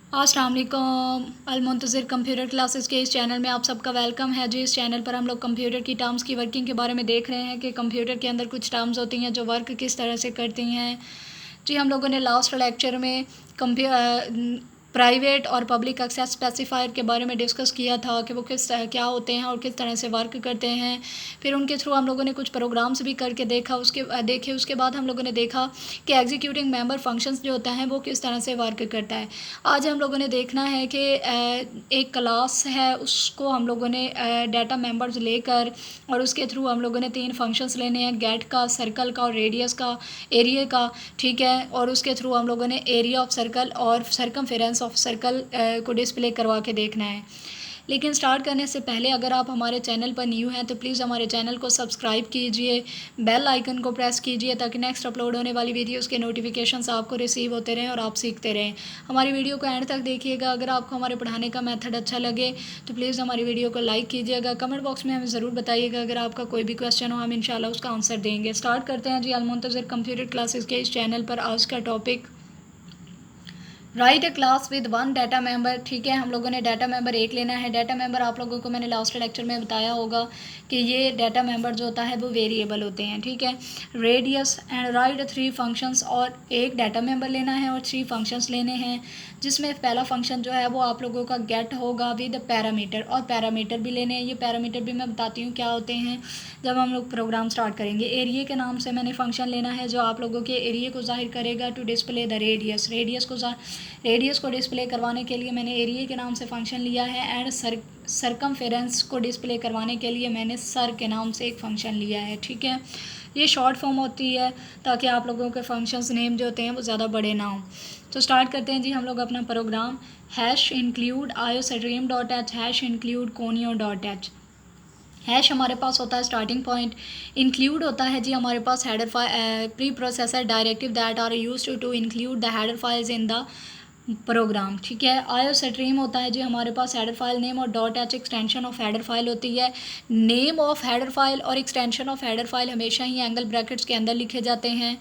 अस्सलाम वालेकुम। अलमुंतज़िर computer classes के इस चैनल में आप सबका वेलकम है जी। इस चैनल पर हम लोग कंप्यूटर की टर्म्स की वर्किंग के बारे में देख रहे हैं कि कंप्यूटर के अंदर कुछ टर्म्स होती हैं जो वर्क किस तरह से करती हैं। जी, हम लोगों ने लास्ट लेक्चर में प्राइवेट और पब्लिक एक्सेस स्पेसिफायर के बारे में डिस्कस किया था कि वो क्या होते हैं और किस तरह से वर्क करते हैं। फिर उनके थ्रू हम लोगों ने कुछ प्रोग्राम्स भी करके उसके बाद हम लोगों ने देखा कि एग्जीक्यूटिंग मेंबर फंक्शंस जो होता है वो किस तरह से वर्क करता है। आज हम लोगों ने देखना है कि एक क्लास है, उसको हम लोगों ने डाटा मेंबर्स लेकर और उसके थ्रू हम लोगों ने 3 फंक्शंस लेने हैं, गेट का, सर्कल का और रेडियस का, एरिया का। ठीक है, और उसके थ्रू हम लोगों ने एरिया ऑफ सर्कल और सरकमफेरेंस ऑफ सर्कल को डिस्प्ले करवा के देखना है। लेकिन स्टार्ट करने से पहले अगर आप हमारे चैनल पर न्यू हैं तो प्लीज़ हमारे चैनल को सब्सक्राइब कीजिए, बेल आइकन को प्रेस कीजिए ताकि नेक्स्ट अपलोड होने वाली वीडियोस के नोटिफिकेशंस आपको रिसीव होते रहें और आप सीखते रहें। हमारी वीडियो को एंड तक देखिएगा। अगर आपको हमारे पढ़ाने का मेथड अच्छा लगे तो प्लीज़ हमारी वीडियो को लाइक कीजिएगा। कमेंट बॉक्स में हमें ज़रूर बताइएगा अगर आपका कोई भी क्वेश्चन हो, हम इंशाल्लाह उसका आंसर देंगे। स्टार्ट करते हैं जी अलमुंतज़िर कंप्यूटर क्लासेस के इस चैनल पर। आज का topic right A class with one data member. ठीक है, हम लोगों ने डाटा मेंबर एक लेना है। डाटा मेंबर आप लोगों को मैंने लास्ट लेक्चर में बताया होगा कि ये डाटा मेंबर जो होता है वो वेरिएबल होते हैं। ठीक है, रेडियस एंड राइट 3 फंक्शंस, और एक डाटा मेंबर लेना है और 3 फंक्शंस लेने हैं, जिसमें पहला फंक्शन जो है वो आप लोगों का गेट होगा विद पैरामीटर, और पैरामीटर भी लेने हैं। ये पैरामीटर भी मैं बताती हूँ क्या होते हैं जब हम लोग प्रोग्राम स्टार्ट करेंगे। एरिया के नाम से मैंने फंक्शन लेना है जो आप लोगों के एरिया को जाहिर करेगा to display the radius. Radius को डिस्प्ले करवाने के लिए मैंने एरिया के नाम से फंक्शन लिया है, एंड सरकमफेरेंस को डिस्प्ले करवाने के लिए मैंने सर के नाम से एक फ़ंक्शन लिया है। ठीक है, ये शॉर्ट फॉर्म होती है ताकि आप लोगों के फंक्शंस नेम जो होते हैं वो ज़्यादा बड़े ना हों। तो स्टार्ट करते हैं जी हम लोग अपना program. Hash include iostream dot h, hash include conio dot h. Hash हमारे पास होता है स्टार्टिंग पॉइंट, इंक्लूड होता है जी हमारे पास header file, preprocessor directive that are used to include the header files in the program. ठीक है, आयो स्ट्रीम होता है जी हमारे पास हेडर फाइल नेम, और dot h extension of header file होती है। नेम ऑफ हेडर फाइल और एक्सटेंशन ऑफ हेडर फाइल हमेशा ही एंगल ब्रैकेट्स के अंदर लिखे जाते हैं।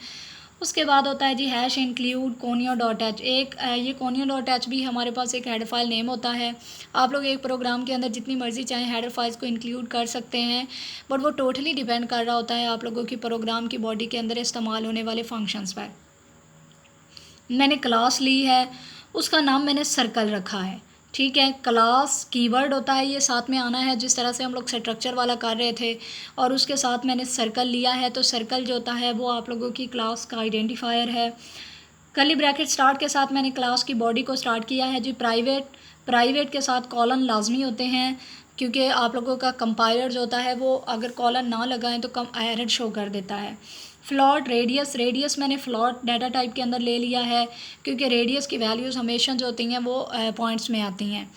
उसके बाद होता है जी hash include conio dot h. ये कोनियो डॉट एच भी हमारे पास एक हेडर फाइल नेम होता है। आप लोग एक प्रोग्राम के अंदर जितनी मर्ज़ी चाहें हेडर फाइल्स को इंक्लूड कर सकते हैं, बट वो टोटली डिपेंड कर रहा होता है आप लोगों की प्रोग्राम की बॉडी के अंदर इस्तेमाल होने वाले फंक्शंस पर। मैंने क्लास ली है, उसका नाम मैंने सर्कल रखा है। ठीक है, क्लास कीवर्ड होता है, ये साथ में आना है जिस तरह से हम लोग स्ट्रक्चर वाला कर रहे थे, और उसके साथ मैंने सर्कल लिया है। तो सर्कल जो होता है वो आप लोगों की क्लास का आइडेंटिफायर है। कर्ली ब्रैकेट स्टार्ट के साथ मैंने क्लास की बॉडी को स्टार्ट किया है जी प्राइवेट। प्राइवेट के साथ कॉलन लाजमी होते हैं क्योंकि आप लोगों का कंपाइलर जो होता है वो अगर कॉलन ना लगाएं तो कम एरर शो कर देता है। फ्लॉट रेडियस मैंने फ्लॉट डाटा टाइप के अंदर ले लिया है क्योंकि रेडियस की वैल्यूज़ हमेशा जो होती हैं वो पॉइंट्स में आती हैं।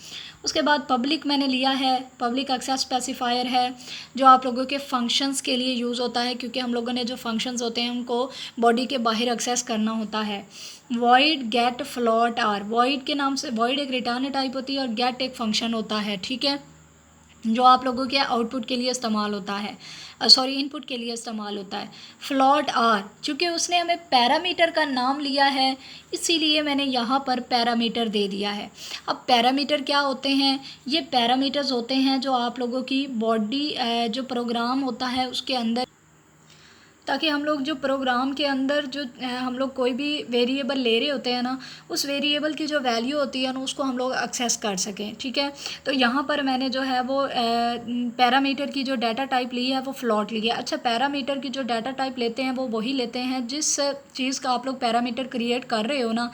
उसके बाद पब्लिक मैंने लिया है, पब्लिक एक्सेस स्पेसिफायर है जो आप लोगों के फंक्शंस के लिए यूज़ होता है क्योंकि हम लोगों ने जो फंक्शंस होते हैं उनको बॉडी के बाहर एक्सेस करना होता है। Void get float R, void के नाम से, वॉइड एक रिटर्न टाइप होती है और गेट एक फंक्शन होता है। ठीक है, जो आप लोगों के आउटपुट के लिए इस्तेमाल होता है, इनपुट के लिए इस्तेमाल होता है। फ्लॉट आर, चूँकि उसने हमें पैरामीटर का नाम लिया है इसीलिए मैंने यहाँ पर पैरामीटर दे दिया है। अब पैरामीटर क्या होते हैं? ये पैरामीटर्स होते हैं जो आप लोगों की बॉडी जो प्रोग्राम होता है उसके अंदर, ताकि हम लोग जो प्रोग्राम के अंदर जो हम लोग कोई भी वेरिएबल ले रहे होते हैं ना, उस वेरिएबल की जो वैल्यू होती है ना उसको हम लोग एक्सेस कर सकें। ठीक है, तो यहाँ पर मैंने जो है वो पैरामीटर की जो डाटा टाइप ली है वो फ्लॉट ली है। अच्छा, पैरामीटर की जो डाटा टाइप लेते हैं वो वही लेते हैं जिस चीज़ का आप लोग पैरामीटर क्रिएट कर रहे हो ना,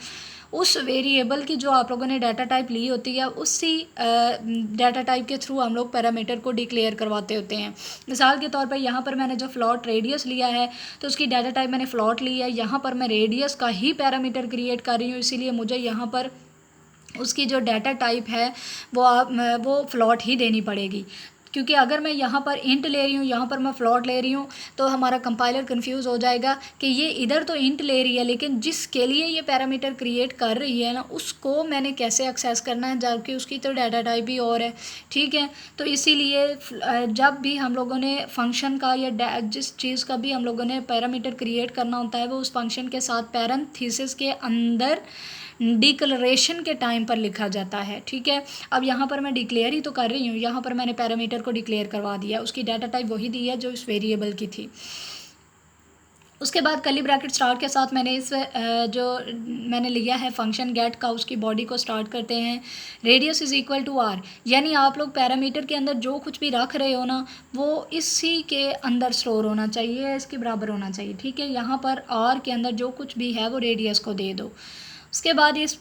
उस वेरिएबल की जो आप लोगों ने डाटा टाइप ली होती है उसी डाटा टाइप के थ्रू हम लोग पैरामीटर को डिक्लेयर करवाते होते हैं। मिसाल के तौर पर यहाँ पर मैंने जो फ्लॉट रेडियस लिया है तो उसकी डाटा टाइप मैंने फ्लॉट ली है। यहाँ पर मैं रेडियस का ही पैरामीटर क्रिएट कर रही हूँ, इसीलिए मुझे यहाँ पर उसकी जो डाटा टाइप है वो फ्लॉट ही देनी पड़ेगी, क्योंकि अगर मैं यहाँ पर इंट ले रही हूँ, यहाँ पर मैं फ्लॉट ले रही हूँ, तो हमारा कंपाइलर कंफ्यूज हो जाएगा कि ये इधर तो इंट ले रही है लेकिन जिसके लिए ये पैरामीटर क्रिएट कर रही है ना उसको मैंने कैसे एक्सेस करना है, जबकि उसकी तो डाटा टाइप भी और है। ठीक है, तो इसीलिए जब भी हम लोगों ने फंक्शन का या जिस चीज़ का भी हम लोगों ने पैरामीटर क्रिएट करना होता है वो उस फंक्शन के साथ पैरेंथेसिस के अंदर डिक्लेरेशन के टाइम पर लिखा जाता है, ठीक है। अब यहाँ पर मैं डिक्लेयर ही तो कर रही हूँ, यहाँ पर मैंने पैरामीटर को डिक्लेयर करवा दिया, उसकी डाटा टाइप वही दी है जो इस वेरिएबल की थी। उसके बाद कर्ली ब्रैकेट स्टार्ट के साथ मैंने जो मैंने लिया है फंक्शन गेट का, उसकी बॉडी को स्टार्ट करते हैं। Radius is equal to R, यानी आप लोग पैरामीटर के अंदर जो कुछ भी रख रहे हो ना, वो इसी के अंदर स्टोर होना चाहिए, इसके बराबर होना चाहिए, ठीक है। यहाँ पर आर के अंदर जो कुछ भी है वो रेडियस को दे दो। उसके बाद इस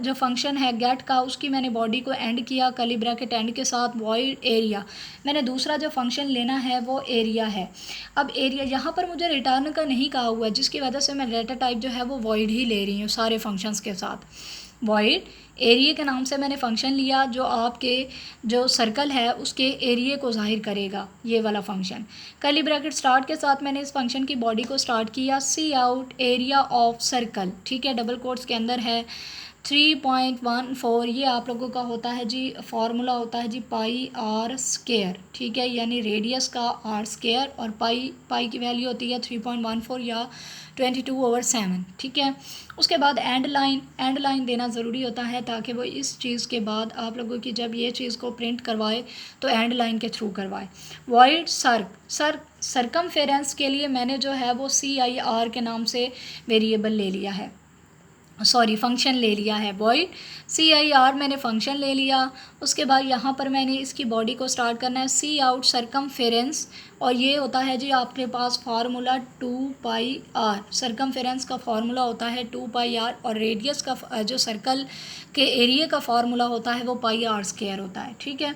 जो फंक्शन है गेट का, उसकी मैंने बॉडी को एंड किया कर्ली ब्रैकेट एंड के साथ वॉइड एरिया। मैंने दूसरा जो फंक्शन लेना है वो एरिया है। अब एरिया यहाँ पर मुझे रिटर्न का नहीं कहा हुआ है, जिसकी वजह से मैं डेटा टाइप जो है वो वॉइड ही ले रही हूँ सारे फंक्शंस के साथ। वॉइड एरिया के नाम से मैंने फ़ंक्शन लिया जो आपके जो सर्कल है उसके एरिया को जाहिर करेगा, ये वाला फंक्शन। कर्ली ब्रैकेट स्टार्ट के साथ मैंने इस फंक्शन की बॉडी को स्टार्ट किया, सी आउट एरिया ऑफ सर्कल, ठीक है, डबल कोट्स के अंदर है 3.14। ये आप लोगों का होता है जी, फार्मूला होता है जी पाई आर स्क्वायर, ठीक है, यानी रेडियस का आर स्क्वायर, और पाई की वैल्यू होती है 3.14 या 22/7, ठीक है। उसके बाद एंड लाइन देना ज़रूरी होता है ताकि वो इस चीज़ के बाद आप लोगों की जब ये चीज़ को प्रिंट करवाए तो एंड लाइन के थ्रू करवाए। वॉइड सरकमफेरेंस के लिए मैंने जो है वो CIR के नाम से वेरिएबल ले लिया है, फंक्शन ले लिया है। वॉइड CIR मैंने फंक्शन ले लिया। उसके बाद यहाँ पर मैंने इसकी बॉडी को स्टार्ट करना है सी आउट सरकमफेरेंस, और ये होता है जी आपके पास फार्मूला 2πr। सरकमफेरेंस का फार्मूला होता है 2πr, और रेडियस का जो सर्कल के एरिया का फार्मूला होता है वो πr² होता है, ठीक है।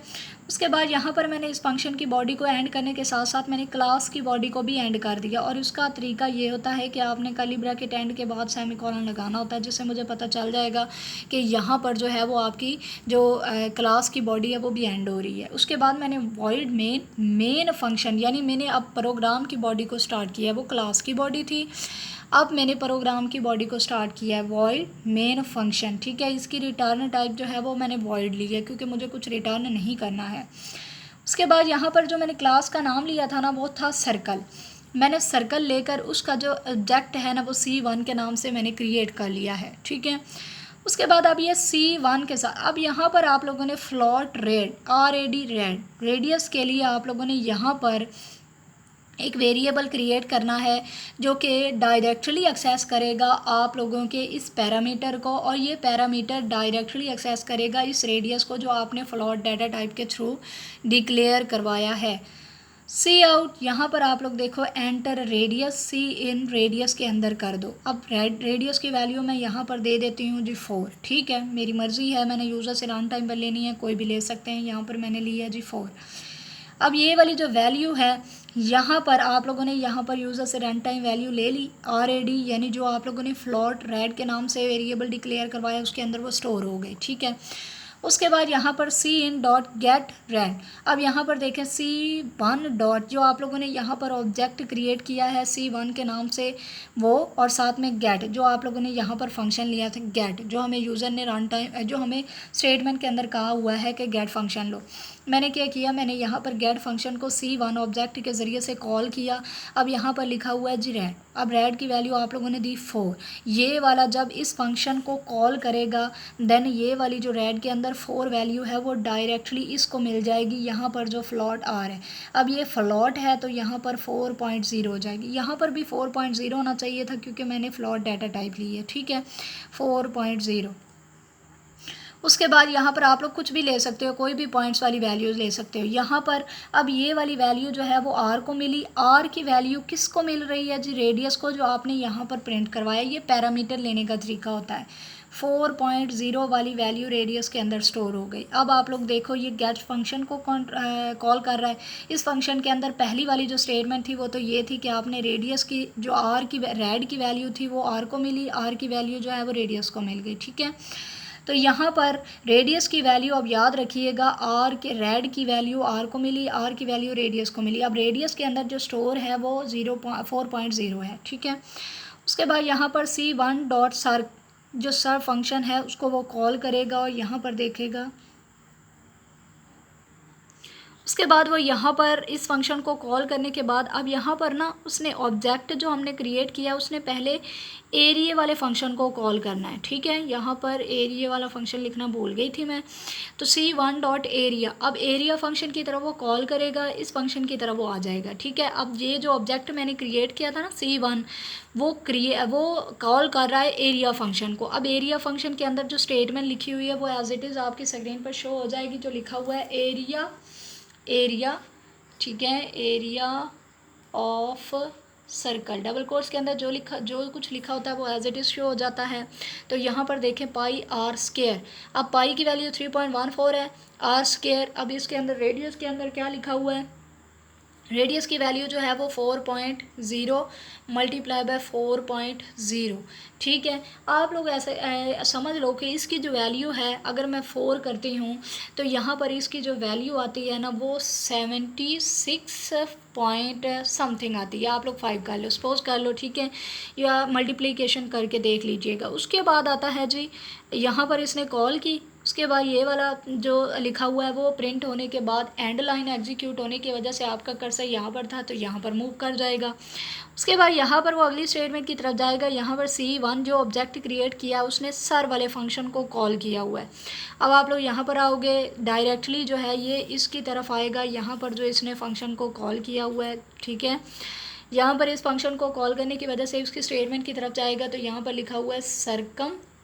उसके बाद यहाँ पर मैंने इस फंक्शन की बॉडी को एंड करने के साथ साथ मैंने क्लास की बॉडी को भी एंड कर दिया, और उसका तरीका ये होता है कि आपने कर्ली ब्रैकेट एंड के बाद सेमीकोलन लगाना होता है, जिससे मुझे पता चल जाएगा कि यहाँ पर जो है वो आपकी जो क्लास की बॉडी है वो भी एंड हो रही है। उसके बाद मैंने वॉइड मेन फंक्शन, यानी मैंने अब प्रोग्राम की बॉडी को स्टार्ट किया, वो क्लास की बॉडी थी, अब मैंने प्रोग्राम की बॉडी को स्टार्ट किया है वॉइड मेन फंक्शन, ठीक है। इसकी रिटर्न टाइप जो है वो मैंने वॉइड ली है क्योंकि मुझे कुछ रिटर्न नहीं करना है। उसके बाद यहाँ पर जो मैंने क्लास का नाम लिया था ना वो था सर्कल। मैंने सर्कल लेकर उसका जो ऑब्जेक्ट है ना वो C1 के नाम से मैंने क्रिएट कर लिया है, ठीक है। उसके बाद अब ये C1 के साथ अब यहाँ पर आप लोगों ने फ्लोट रेड रेडियस के लिए आप लोगों ने यहाँ पर एक वेरिएबल क्रिएट करना है जो कि डायरेक्टली एक्सेस करेगा आप लोगों के इस पैरामीटर को, और ये पैरामीटर डायरेक्टली एक्सेस करेगा इस रेडियस को जो आपने फ्लोट डाटा टाइप के थ्रू डिक्लेयर करवाया है। सी आउट, यहाँ पर आप लोग देखो enter radius, cin radius के अंदर कर दो। अब रेडियस की वैल्यू मैं यहाँ पर दे देती हूँ जी 4, ठीक है, मेरी मर्ज़ी है, मैंने यूज़र से रन टाइम पर लेनी है, कोई भी ले सकते हैं, यहाँ पर मैंने लिया जी 4। अब ये वाली जो वैल्यू है यहाँ पर आप लोगों ने यहाँ पर यूज़र से रन टाइम वैल्यू ले ली RAD, यानी जो आप लोगों ने फ्लोट रेड के नाम से वेरिएबल डिक्लेयर करवाया उसके अंदर वो स्टोर हो गई, ठीक है। उसके बाद यहाँ पर CIN.GET_RAD, अब यहाँ पर देखें C1 डॉट जो आप लोगों ने यहाँ पर ऑब्जेक्ट क्रिएट किया है C1 के नाम से वो, और साथ में गेट जो आप लोगों ने यहाँ पर फंक्शन लिया था गेट, जो हमें यूज़र ने रन टाइम जो हमें स्टेटमेंट के अंदर कहा हुआ है कि गेट फंक्शन लो। मैंने क्या किया, मैंने यहाँ पर गेट फंक्शन को C1 ऑब्जेक्ट के ज़रिए से कॉल किया। अब यहाँ पर लिखा हुआ है जी रेड, अब रेड की वैल्यू आप लोगों ने दी 4। ये वाला जब इस फंक्शन को कॉल करेगा देन ये वाली जो रेड के अंदर 4 वैल्यू है वो डायरेक्टली इसको मिल जाएगी यहाँ पर जो फ्लोट आर है। अब ये फ्लोट है तो यहाँ पर 4.0 हो जाएगी, यहाँ पर भी 4.0 होना चाहिए था क्योंकि मैंने फ्लोट डाटा टाइप ली है, ठीक है, 4.0। उसके बाद यहाँ पर आप लोग कुछ भी ले सकते हो, कोई भी पॉइंट्स वाली वैल्यूज़ ले सकते हो। यहाँ पर अब ये वाली वैल्यू जो है वो आर को मिली, आर की वैल्यू किसको मिल रही है जी रेडियस को, जो आपने यहाँ पर प्रिंट करवाया। ये पैरामीटर लेने का तरीका होता है। 4.0 वाली वैल्यू रेडियस के अंदर स्टोर हो गई। अब आप लोग देखो ये गेट फंक्शन को कॉल कर रहा है। इस फंक्शन के अंदर पहली वाली जो स्टेटमेंट थी वो तो ये थी कि आपने रेडियस की जो आर की रेड की वैल्यू थी वो आर को मिली, आर की वैल्यू जो है वो रेडियस को मिल गई, ठीक है। तो यहाँ पर रेडियस की वैल्यू अब याद रखिएगा, आर के रेड की वैल्यू आर को मिली, आर की वैल्यू रेडियस को मिली। अब रेडियस के अंदर जो स्टोर है वो 4.0 है, ठीक है। उसके बाद यहाँ पर C1 डॉट सर जो सर फंक्शन है उसको वो कॉल करेगा और यहाँ पर देखेगा। उसके बाद वो यहाँ पर इस फंक्शन को कॉल करने के बाद अब यहाँ पर ना उसने ऑब्जेक्ट जो हमने क्रिएट किया उसने पहले एरिया वाले फंक्शन को कॉल करना है, ठीक है। यहाँ पर एरिया वाला फंक्शन लिखना भूल गई थी मैं, तो C1 डॉट एरिया, अब एरिया फंक्शन की तरफ वो कॉल करेगा, इस फंक्शन की तरफ वो आ जाएगा, ठीक है। अब ये जो ऑब्जेक्ट मैंने क्रिएट किया था ना C1, वो कॉल कर रहा है एरिया फंक्शन को। अब एरिया फंक्शन के अंदर जो स्टेटमेंट लिखी हुई है वो एज इट इज़ आपकी स्क्रीन पर शो हो जाएगी, जो लिखा हुआ है एरिया, ठीक है, area of circle, double quotes के अंदर जो कुछ लिखा होता है वो एज इट इज़ शो हो जाता है। तो यहाँ पर देखें पाई आर स्क्वायर, अब पाई की वैल्यू 3.14 है, आर स्क्वायर, अब इसके अंदर रेडियस के अंदर क्या लिखा हुआ है, रेडियस की वैल्यू जो है वो 4.0 मल्टीप्लाई बाय 4.0, ठीक है। आप लोग ऐसे समझ लो कि इसकी जो वैल्यू है अगर मैं 4 करती हूँ तो यहाँ पर इसकी जो वैल्यू आती है ना वो 76 पॉइंट समथिंग आती है, आप लोग 5 कर लो, सपोज कर लो, ठीक है, या मल्टीप्लिकेशन करके देख लीजिएगा। उसके बाद आता है जी यहाँ पर इसने कॉल की, उसके बाद ये वाला जो लिखा हुआ है वो प्रिंट होने के बाद एंड लाइन एग्जीक्यूट होने की वजह से आपका कर्सर यहाँ पर था तो यहाँ पर मूव कर जाएगा। उसके बाद यहाँ पर वो अगली स्टेटमेंट की तरफ जाएगा, यहाँ पर C1 जो ऑब्जेक्ट क्रिएट किया उसने सर वाले फंक्शन को कॉल किया हुआ है। अब आप लोग यहाँ पर आओगे, डायरेक्टली जो है ये इसकी तरफ आएगा, यहाँ पर जो इसने फंक्शन को कॉल किया हुआ है, ठीक है, यहाँ पर इस फंक्शन को कॉल करने की वजह से उसकी स्टेटमेंट की तरफ जाएगा। तो यहाँ पर लिखा हुआ है सरकमफेरेंस,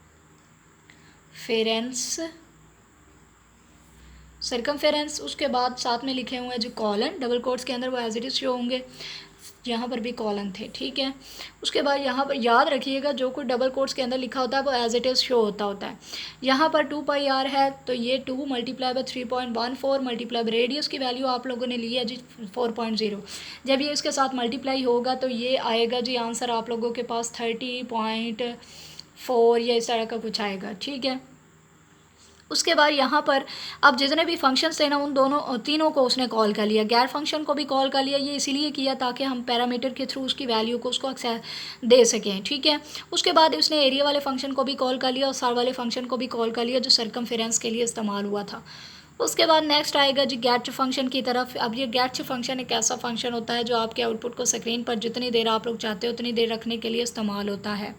उसके बाद साथ में लिखे हुए हैं जो कॉलन, डबल कोट्स के अंदर वो एज इट इज़ शो होंगे, यहाँ पर भी कॉलन थे, ठीक है। उसके बाद यहाँ पर याद रखिएगा जो कुछ डबल कोट्स के अंदर लिखा होता है वो एज इट इज़ शो होता है। यहाँ पर 2 पाई आर है तो ये 2 multiply by 3.14 multiply by radius की वैल्यू आप लोगों ने ली है जी 4.0, जब ये इसके साथ मल्टीप्लाई होगा तो ये आएगा जी आंसर आप लोगों के पास 30.4 या इस तरह का कुछ आएगा, ठीक है। उसके बाद यहाँ पर अब जितने भी फंक्शंस थे ना उन तीनों को उसने कॉल कर लिया, गैर फंक्शन को भी कॉल कर लिया, ये इसीलिए किया ताकि हम पैरामीटर के थ्रू उसकी वैल्यू को उसको एक्सेस दे सकें, ठीक है। उसके बाद उसने एरिया वाले फंक्शन को भी कॉल कर लिया और सार वाले फंक्शन को भी कॉल कर लिया जो सरकमफेरेंस के लिए इस्तेमाल हुआ था। उसके बाद नेक्स्ट आएगा जी गेट फंक्शन की तरफ। अब ये गेट फंक्शन एक ऐसा फंक्शन होता है जो आपके आउटपुट को स्क्रीन पर जितनी देर आप लोग चाहते हो उतनी देर रखने के लिए इस्तेमाल होता है।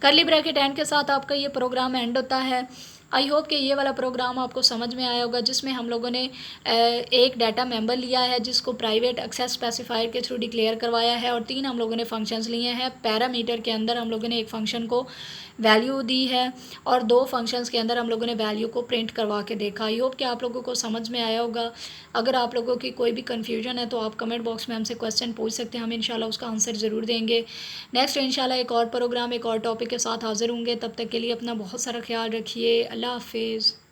कर्ली ब्रैकेट एंड के साथ आपका ये प्रोग्राम एंड होता है। आई होप कि ये वाला प्रोग्राम आपको समझ में आया होगा, जिसमें हम लोगों ने एक डाटा मेंबर लिया है जिसको प्राइवेट एक्सेस स्पेसिफायर के थ्रू डिक्लेयर करवाया है और 3 हम लोगों ने फंक्शंस लिए हैं। पैरामीटर के अंदर हम लोगों ने एक फ़ंक्शन को वैल्यू दी है और 2 फंक्शंस के अंदर हम लोगों ने वैल्यू को प्रिंट करवा के देखा। आई होप कि आप लोगों को समझ में आया होगा। अगर आप लोगों की कोई भी कन्फ्यूजन है तो आप कमेंट बॉक्स में हमसे क्वेश्चन पूछ सकते हैं, हम इंशाल्लाह उसका आंसर ज़रूर देंगे। नेक्स्ट इंशाल्लाह एक और प्रोग्राम एक और टॉपिक के साथ हाज़िर होंगे। तब तक के लिए अपना बहुत सारा ख्याल रखिए। अल्लाह हाफिज़।